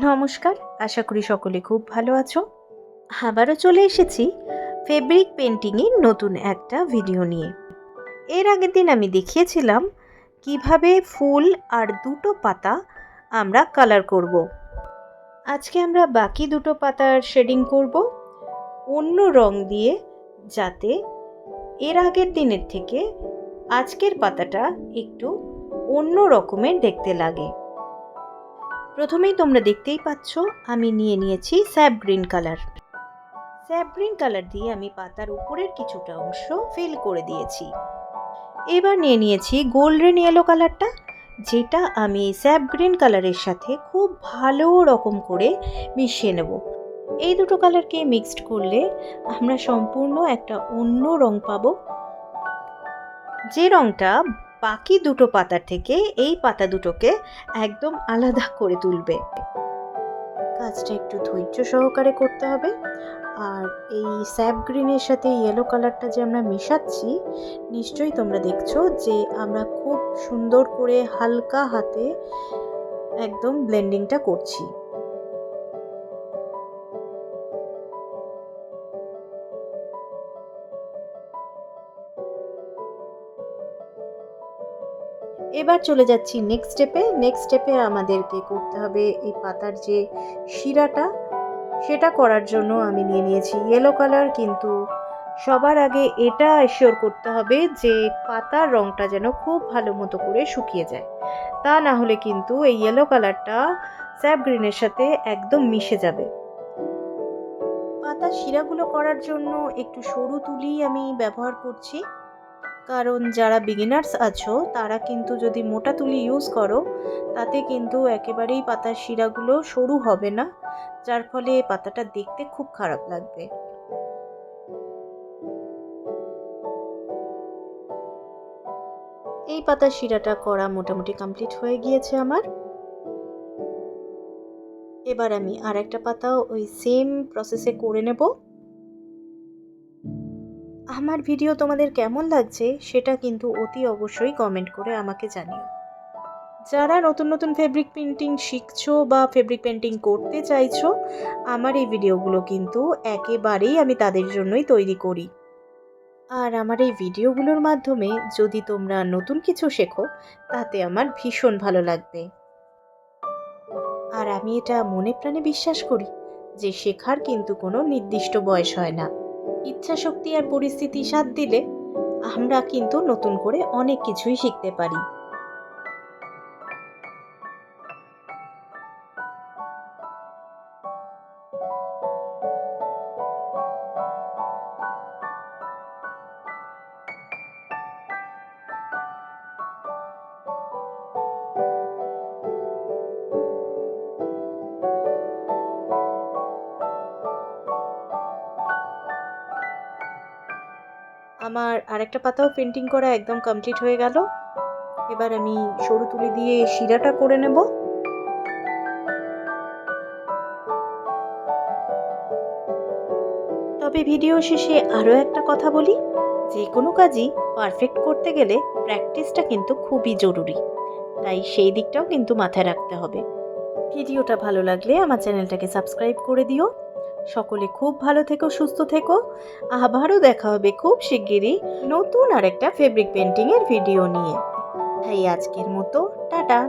নমস্কার, আশা করি সকলে খুব ভালো আছো। আবারও চলে এসেছি ফেব্রিক পেন্টিংয়ের নতুন একটা ভিডিও নিয়ে। এর আগের দিন আমি দেখিয়েছিলাম কিভাবে ফুল আর দুটো পাতা আমরা কালার করব। আজকে আমরা বাকি দুটো পাতার শেডিং করব অন্য রং দিয়ে, যাতে এর আগের দিনের থেকে আজকের পাতাটা একটু অন্য রকমের দেখতে লাগে। প্রথমেই তোমরা দেখতেই পাচ্ছ আমি নিয়ে নিয়েছি sap green colour. Sap green colour দিয়ে আমি পাতার উপরের কিছুটা অংশ ফিল করে দিয়েছি। এবার নিয়ে নিয়েছি গোল্ডেন ইয়েলো কালারটা, যেটা আমি স্যাপ গ্রিন কালারের সাথে খুব ভালো রকম করে মিশিয়ে নেব। এই দুটো কালারকে মিক্সড করলে আমরা সম্পূর্ণ একটা অন্য রং পাবো, যে রংটা বাকি দুটো পাতার থেকে এই পাতা দুটোকে একদম আলাদা করে তুলবে। কাজটা একটু ধৈর্য সহকারে করতে হবে। আর এই স্যাপ গ্রিনের সাথে ইয়েলো কালারটা যে আমরা মেশাচ্ছি, নিশ্চয়ই তোমরা দেখছো যে আমরা খুব সুন্দর করে হালকা হাতে একদম ব্লেন্ডিংটা করছি। এবার চলে যাচ্ছি নেক্সট স্টেপে আমাদেরকে করতে হবে এই পাতার যে শিরাটা, সেটা করার জন্য আমি নিয়ে নিয়েছি ইয়েলো কালার। কিন্তু সবার আগে এটা এশিওর করতে হবে যে পাতার রঙটা যেন খুব ভালো মতো করে শুকিয়ে যায়, তা না হলে কিন্তু এই ইয়েলো কালারটা স্যাপ গ্রিনের সাথে একদম মিশে যাবে। পাতার শিরাগুলো করার জন্য একটু সরু তুলি আমি ব্যবহার করছি, কারণ যারা বিগিনার্স আছো তারা কিন্তু যদি মোটা তুলি ইউজ করো তাতে কিন্তু একেবারেই পাতার শিরাগুলো সরু হবে না, যার ফলে পাতাটা দেখতে খুব খারাপ লাগবে। এই পাতার শিরাটা করা মোটামুটি কমপ্লিট হয়ে গিয়েছে আমার। এবার আমি আর একটা পাতাও ওই সেম প্রসেসে করে নেব। আমার ভিডিও তোমাদের কেমন লাগছে সেটা কিন্তু অতি অবশ্যই কমেন্ট করে আমাকে জানিও। যারা নতুন নতুন ফেব্রিক পেন্টিং শিখছো বা ফেব্রিক পেন্টিং করতে চাইছো, আমার এই ভিডিওগুলো কিন্তু একেবারেই আমি তাদের জন্যই তৈরি করি। আর আমার এই ভিডিওগুলোর মাধ্যমে যদি তোমরা নতুন কিছু শেখো, তাতে আমার ভীষণ ভালো লাগবে। আর আমি এটা মনে প্রাণে বিশ্বাস করি যে শেখার কিন্তু কোনো নির্দিষ্ট বয়স হয় না। ইচ্ছা শক্তি আর পরিস্থিতি সাথ দিলে আমরা কিন্তু নতুন করে অনেক কিছুই শিখতে পারি। আমার আরেকটা পাতাও পেন্টিং করা একদম কমপ্লিট হয়ে গেল। এবার আমি সরু তুলি দিয়ে শিরাটা করে নেব। তবে ভিডিও শেষে আরও একটা কথা বলি, যে কোনো কাজই পারফেক্ট করতে গেলে প্র্যাকটিসটা কিন্তু খুবই জরুরি, তাই সেই দিকটাও কিন্তু মাথায় রাখতে হবে। ভিডিওটা ভালো লাগলে আমার চ্যানেলটাকে সাবস্ক্রাইব করে দিও। সকলে খুব ভালো থেকো, সুস্থ থেকো। আবারও দেখা হবে খুব শিগগিরই নতুন আরেকটা ফেব্রিক পেন্টিংয়ের ভিডিও নিয়ে। তাই আজকের মতো টাটা।